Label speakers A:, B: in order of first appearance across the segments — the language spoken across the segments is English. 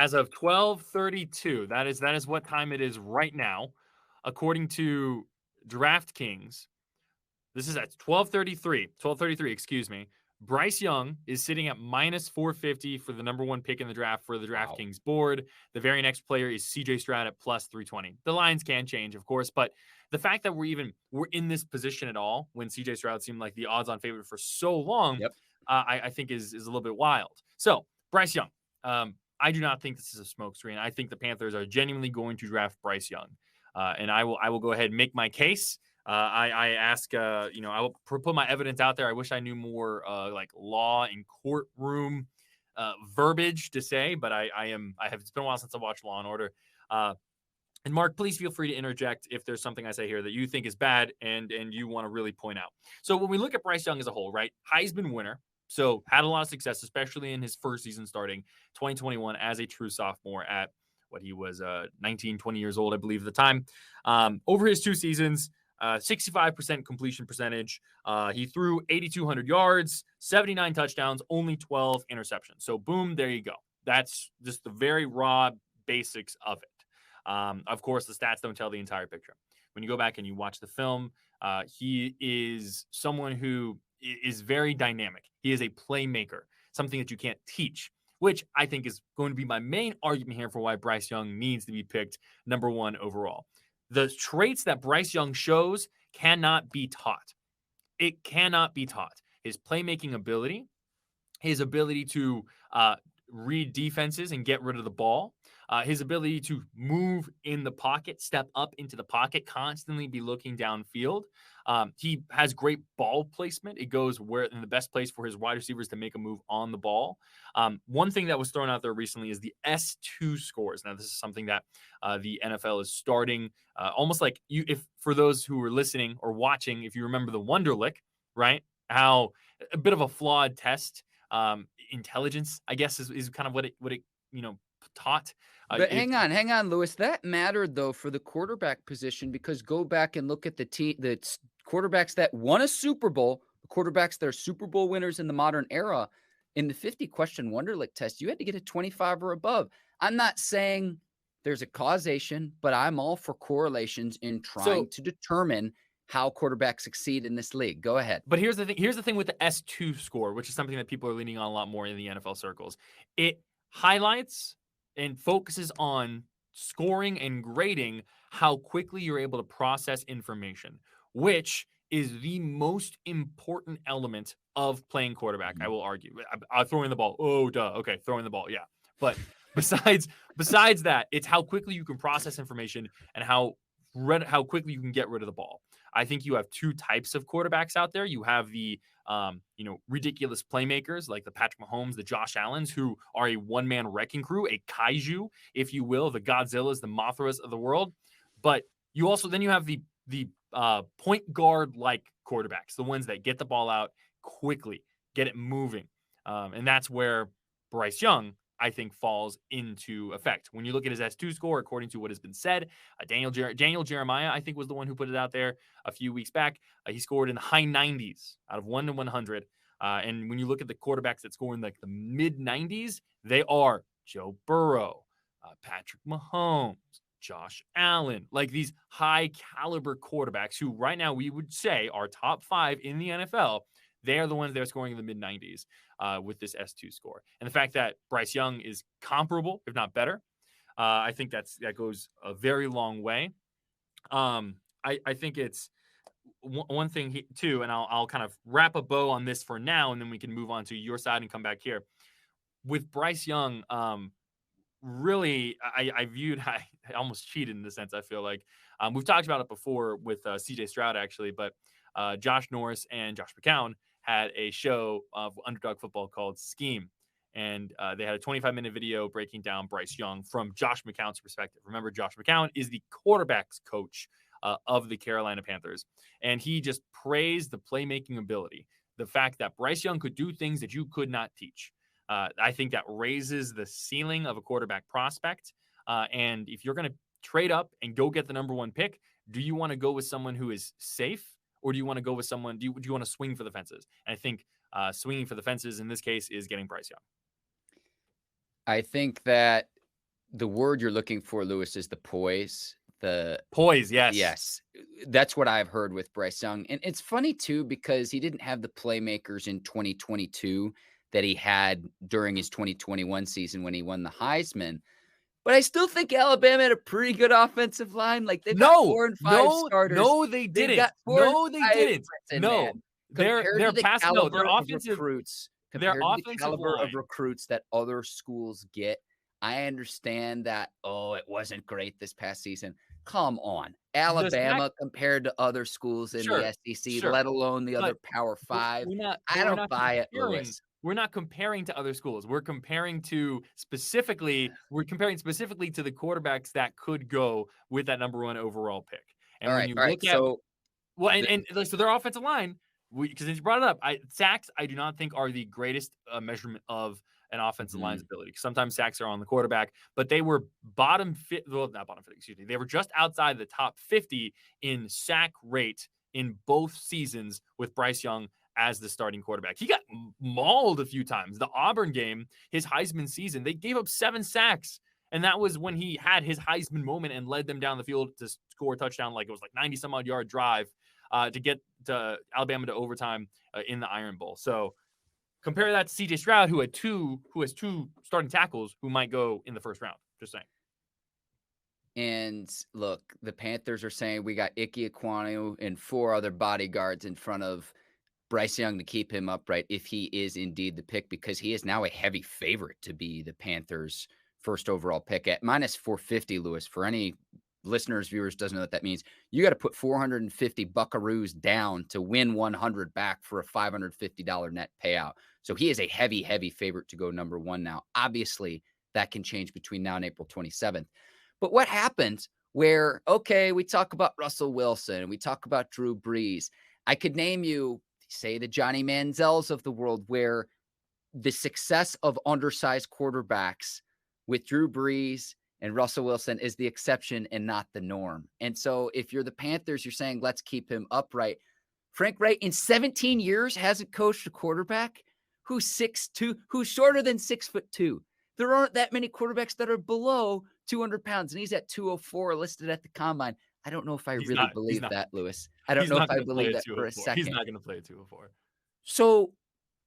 A: as of 12:32, that is what time it is right now, according to DraftKings. This is at 12:33, excuse me. Bryce Young is sitting at minus 450 for the number one pick in the draft for the
B: Wow.
A: DraftKings board. The very next player is CJ Stroud at plus 320. The lines can change, of course, but the fact that we're in this position at all when CJ Stroud seemed like the odds-on favorite for so long,
B: Yep.
A: I think is a little bit wild. So Bryce Young, I do not think this is a smokescreen. I think the Panthers are genuinely going to draft Bryce Young, and I will go ahead and make my case. I ask, I will put my evidence out there. I wish I knew more like law and courtroom verbiage to say, but it's been a while since I watched Law and Order. And Mark, please feel free to interject if there's something I say here that you think is bad and you want to really point out. So when we look at Bryce Young as a whole, right? Heisman winner. So had a lot of success, especially in his first season starting 2021 as a true sophomore at what he was 19, 20 years old, I believe at the time. Over his 2 seasons, 65% completion percentage. He threw 8,200 yards, 79 touchdowns, only 12 interceptions. So boom, there you go. That's just the very raw basics of it. Of course, the stats don't tell the entire picture. When you go back and you watch the film, he is someone who is very dynamic. He is a playmaker, something that you can't teach, which I think is going to be my main argument here for why Bryce Young needs to be picked number 1 overall. The traits that Bryce Young shows cannot be taught. It cannot be taught. His playmaking ability, his ability to read defenses and get rid of the ball, his ability to move in the pocket, step up into the pocket, constantly be looking downfield. He has great ball placement. It goes where in the best place for his wide receivers to make a move on the ball. One thing that was thrown out there recently is the S2 scores. Now, this is something that the NFL is starting almost like if for those who are listening or watching, if you remember the Wonderlic, right? How a bit of a flawed test. Intelligence, I guess, is kind of what it taught.
B: But hang on, Lewis. That mattered though for the quarterback position because go back and look at the quarterbacks that won a Super Bowl, the quarterbacks that are Super Bowl winners in the modern era. In the 50-question Wonderlic test, you had to get a 25 or above. I'm not saying there's a causation, but I'm all for correlations in trying to determine how quarterbacks succeed in this league. Go ahead.
A: But here's the thing. Here's the thing with the S2 score, which is something that people are leaning on a lot more in the NFL circles. It highlights and focuses on scoring and grading how quickly you're able to process information, which is the most important element of playing quarterback. I will argue. Throwing the ball. Oh, duh. Okay, throwing the ball. Yeah. But besides that, it's how quickly you can process information and how quickly you can get rid of the ball. I think you have 2 types of quarterbacks out there. You have the ridiculous playmakers like the Patrick Mahomes, the Josh Allens, who are a one-man wrecking crew, a kaiju, if you will, the Godzillas, the Mothras of the world. But you also then you have the point guard like quarterbacks, the ones that get the ball out quickly, get it moving, and that's where Bryce Young, I think, falls into effect. When you look at his S2 score, according to what has been said, Daniel Jeremiah, I think, was the one who put it out there a few weeks back. He scored in the high 90s out of 1 to 100. And when you look at the quarterbacks that score in like the mid 90s, they are Joe Burrow, Patrick Mahomes, Josh Allen, like these high caliber quarterbacks who right now we would say are top 5 in the NFL. They are the ones that are scoring in the mid 90s with this S2 score. And the fact that Bryce Young is comparable, if not better, I think that goes a very long way. I think it's one thing too, and I'll kind of wrap a bow on this for now, and then we can move on to your side and come back here. With Bryce Young, really, I almost cheated in the sense, I feel like. We've talked about it before with CJ Stroud, actually, but Josh Norris and Josh McCown had a show of Underdog Football called Scheme. And they had a 25-minute video breaking down Bryce Young from Josh McCown's perspective. Remember, Josh McCown is the quarterback's coach of the Carolina Panthers. And he just praised the playmaking ability, the fact that Bryce Young could do things that you could not teach. I think that raises the ceiling of a quarterback prospect. And if you're going to trade up and go get the number 1 pick, do you want to go with someone who is safe? Or do you want to go with someone, do you want to swing for the fences? And I think swinging for the fences in this case is getting Bryce Young.
B: I think that The word you're looking for, Lewis, is the poise.
A: Poise, yes.
B: Yes, that's what I've heard with Bryce Young, and it's funny too because he didn't have the playmakers in 2022 that he had during his 2021 season when he won the Heisman. But I still think Alabama had a pretty good offensive line. Like they've got
A: No,
B: 4 and 5
A: no,
B: starters.
A: no, they
B: They've
A: didn't.
B: got 4 and
A: No, they
B: 5.
A: didn't.
B: Listen,
A: No,
B: man, compared to the
A: their
B: caliber of
A: offensive,
B: recruits,
A: their
B: compared to the
A: offensive
B: caliber of
A: line.
B: recruits that other schools get, I understand that, oh, it wasn't great this past season. Come on.
A: The sack,
B: Alabama compared to other schools in the
A: sure,
B: SEC,
A: sure.
B: let alone the other
A: But
B: Power
A: but
B: 5.
A: but
B: I
A: we're
B: don't
A: not
B: buy it,
A: comparing.
B: Lewis.
A: We're not comparing to other schools. We're comparing specifically to the quarterbacks that could go with that number 1 overall pick. And when you
B: All right.
A: look at,
B: So
A: well,
B: the
A: so their offensive line, because you brought it up, sacks I do not think are the greatest measurement of an offensive line's
B: mhm.
A: ability. Sometimes sacks are on the quarterback, but they were not bottom 50, excuse me. They were just outside the top 50 in sack rate in both seasons with Bryce Young as the starting quarterback. He got mauled a few times. The Auburn game, his Heisman season, they gave up 7 sacks. And that was when he had his Heisman moment and led them down the field to score a touchdown. Like it was like 90 some odd yard drive to get to Alabama to overtime in the Iron Bowl. So compare that to CJ Stroud, who has 2 starting tackles who might go in the first round. Just saying.
B: And look, the Panthers are saying we got Ike Ekwonu and 4 other bodyguards in front of Bryce Young to keep him upright if he is indeed the pick, because he is now a heavy favorite to be the Panthers' first overall pick at minus 450, Lewis. For any listeners, viewers, doesn't know what that means, you got to put 450 buckaroos down to win 100 back for a $550 net payout. So he is a heavy, heavy favorite to go number 1 now. Obviously, that can change between now and April 27th. But what happens where, okay, we talk about Russell Wilson and we talk about Drew Brees. I could name you, say, the Johnny Manziels of the world, where the success of undersized quarterbacks with Drew Brees and Russell Wilson is the exception and not the norm. And so if you're the Panthers, you're saying, let's keep him upright. Frank Wright in 17 years hasn't coached a quarterback who's 6'2", who's shorter than 6'2". There aren't that many quarterbacks that are below 200 pounds, and he's at 204 listed at the combine. I don't know if I really believe that, Lewis. I don't
A: He's
B: know
A: not
B: if I
A: going to play
B: believe
A: at
B: that for a
A: 204. He's
B: second.
A: not going to play at 204.
B: So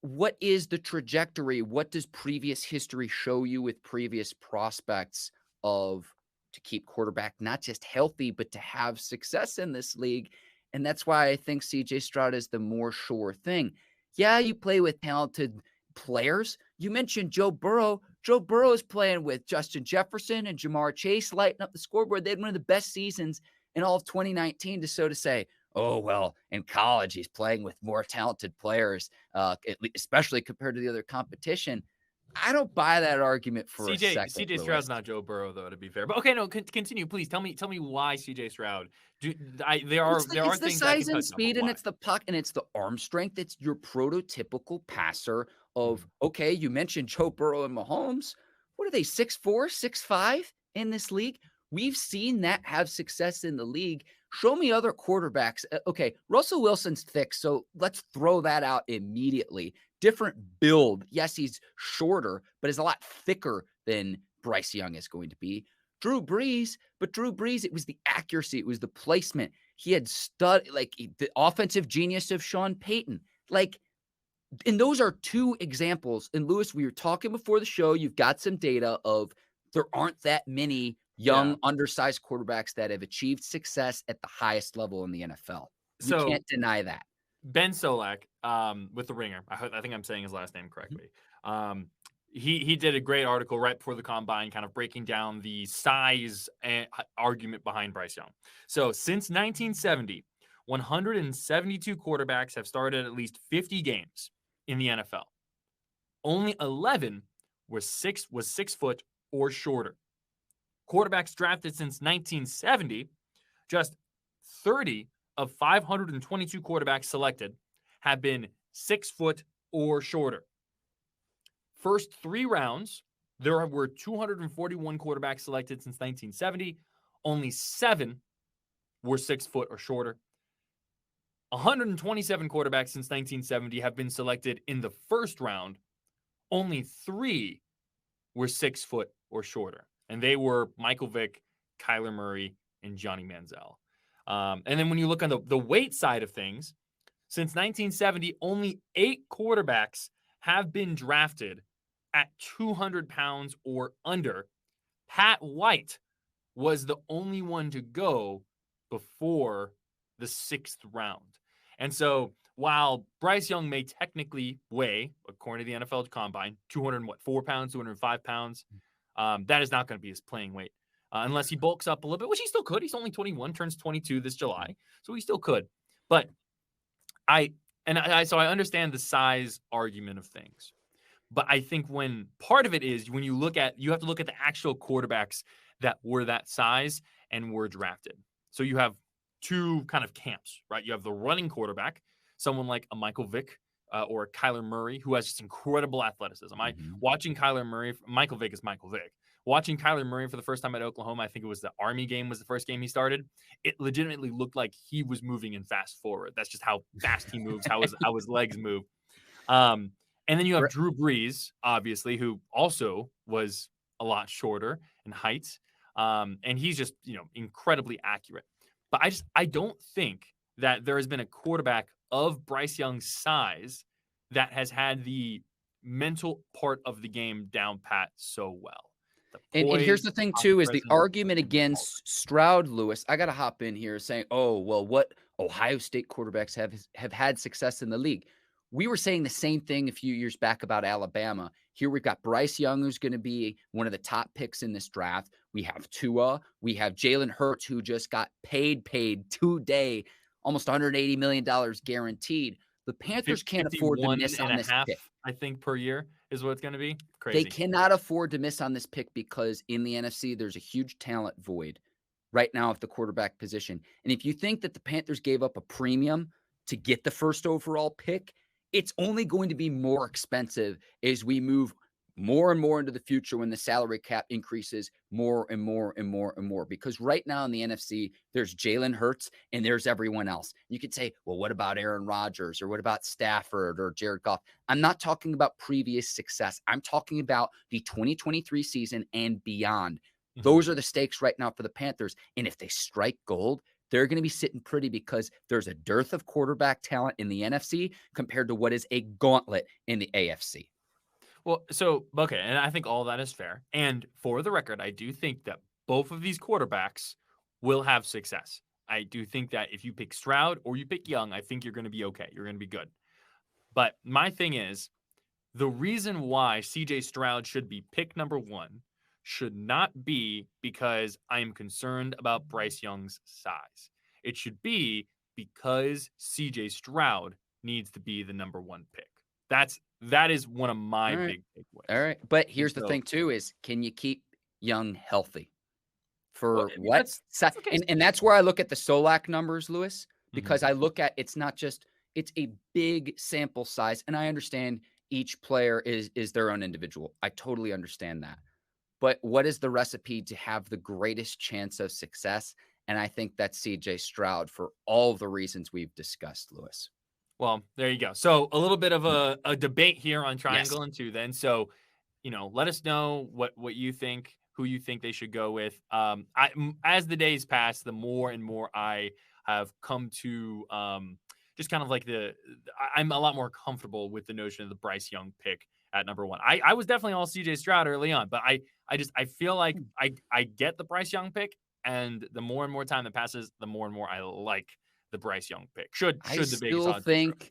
B: what is the trajectory? What does previous history show you with previous prospects of to keep quarterback not just healthy, but to have success in this league? And that's why I think CJ Stroud is the more sure thing. Yeah, you play with talented players. You mentioned Joe Burrow. Joe Burrow is playing with Justin Jefferson and Jamar Chase lighting up the scoreboard. They had one of the best seasons in all of 2019 to say, oh, well, in college, he's playing with more talented players, especially compared to the other competition. I don't buy that argument for a second.
A: CJ Stroud's not Joe Burrow, though, to be fair. But okay, no, continue, please. Tell me why CJ Stroud. There are
B: It's the
A: things I can
B: size and
A: touch on, but
B: speed, and
A: why?
B: it's the puck, and it's the arm strength. It's your prototypical passer of,
A: Mhm.
B: okay, you mentioned Joe Burrow and Mahomes. What are they, 6'4", 6'5" in this league? We've seen that have success in the league. Show me other quarterbacks. Okay, Russell Wilson's thick, so let's throw that out immediately. Different build. Yes, he's shorter, but is a lot thicker than Bryce Young is going to be. Drew Brees, it was the accuracy, it was the placement. He had the offensive genius of Sean Payton. And those are 2 examples. And Lewis, we were talking before the show, you've got some data of there aren't that many young, undersized quarterbacks that have achieved success at the highest level in the NFL. You
A: So
B: can't deny that.
A: Ben Solak, with the Ringer, I think I'm saying his last name correctly. He did a great article right before the combine, kind of breaking down the size argument behind Bryce Young. So since 1970, 172 quarterbacks have started at least 50 games in the NFL. Only 11 was 6 foot or shorter. Quarterbacks drafted since 1970, just 30 of 522 quarterbacks selected have been 6 foot or shorter. First 3 rounds, there were 241 quarterbacks selected since 1970. Only 7 were 6 foot or shorter. 127 quarterbacks since 1970 have been selected in the first round. Only 3 were 6 foot or shorter. And they were Michael Vick, Kyler Murray, and Johnny Manziel. And then when you look on the weight side of things, since 1970, only 8 quarterbacks have been drafted at 200 pounds or under. Pat White was the only one to go before the 6th round. And so while Bryce Young may technically weigh, according to the NFL Combine, 204 pounds, 205 pounds, that is not going to be his playing weight unless he bulks up a little bit, which he still could. He's only 21, turns 22 this July, so he still could. But so I understand the size argument of things. But I think when part of it is when you have to look at the actual quarterbacks that were that size and were drafted. So you have 2 kind of camps, right? You have the running quarterback, someone like a Michael Vick or a Kyler Murray, who has just incredible athleticism. Watching Kyler Murray, Michael Vick is Michael Vick. Watching Kyler Murray for the first time at Oklahoma, I think it was the Army game was the first game he started. It legitimately looked like he was moving in fast forward. That's just how fast he moves, how his legs move. And then you have Drew Brees, obviously, who also was a lot shorter in height. And he's just, incredibly accurate. But I don't think that there has been a quarterback of Bryce Young's size that has had the mental part of the game down pat so well.
B: And here's the thing, too, is the argument against Stroud, Lewis. I got to hop in here saying, oh, well, what Ohio State quarterbacks have had success in the league. We were saying the same thing a few years back about Alabama. Here we've got Bryce Young, who's going to be one of the top picks in this draft. We have Tua. We have Jalen Hurts, who just got paid today, almost $180 million guaranteed. The Panthers can't afford to miss on this pick.
A: I think per year is what it's going to be. Crazy.
B: They cannot afford to miss on this pick because in the NFC, there's a huge talent void right now at the quarterback position. And if you think that the Panthers gave up a premium to get the first overall pick, it's only going to be more expensive as we move more and more into the future when the salary cap increases more and more and more and more. Because right now in the NFC, there's Jalen Hurts and there's everyone else. You could say, well, what about Aaron Rodgers or what about Stafford or Jared Goff? I'm not talking about previous success. I'm talking about the 2023 season and beyond. Those are the stakes right now for the Panthers. And if they strike gold, they're going to be sitting pretty because there's a dearth of quarterback talent in the NFC compared to what is a gauntlet in the AFC.
A: Well, so, okay, and I think all that is fair. And for the record, I do think that both of these quarterbacks will have success. I do think that if you pick Stroud or you pick Young, I think you're going to be okay. You're going to be good. But my thing is, the reason why CJ Stroud should be pick number 1 should not be because I am concerned about Bryce Young's size. It should be because CJ Stroud needs to be the number 1 pick. That is one of my big takeaways.
B: All right. But here's the thing, too, is can you keep Young healthy? For what? Okay. And that's where I look at the Solak numbers, Lewis, because I look at it's a big sample size. And I understand each player is their own individual. I totally understand that. But what is the recipe to have the greatest chance of success? And I think that's CJ Stroud for all of the reasons we've discussed, Lewis.
A: Well, there you go. So a little bit of a debate here on Triangle and Two then. So, let us know what you think, who you think they should go with. As the days pass, the more and more I have come to just kind of like I'm a lot more comfortable with the notion of the Bryce Young pick at number 1. I was definitely all CJ Stroud early on, but I feel like I get the Bryce Young pick, and the more and more time that passes, the more and more I like the Bryce Young pick.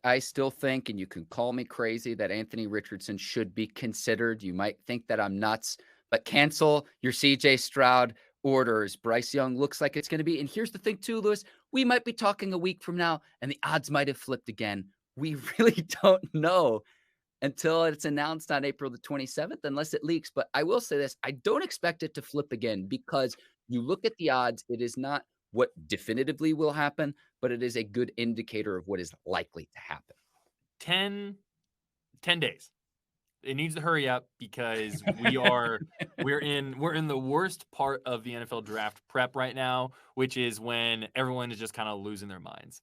A: I
B: still think, and you can call me crazy, that Anthony Richardson should be considered. You might think that I'm nuts, but cancel your CJ Stroud orders. Bryce Young looks like it's going to be. And here's the thing too, Lewis, we might be talking a week from now and the odds might have flipped again. We really don't know until it's announced on April the 27th, unless it leaks. But I will say this, I don't expect it to flip again because you look at the odds, it is not what definitively will happen, but it is a good indicator of what is likely to happen.
A: 10 days. It needs to hurry up because we're in the worst part of the NFL draft prep right now, which is when everyone is just kind of losing their minds.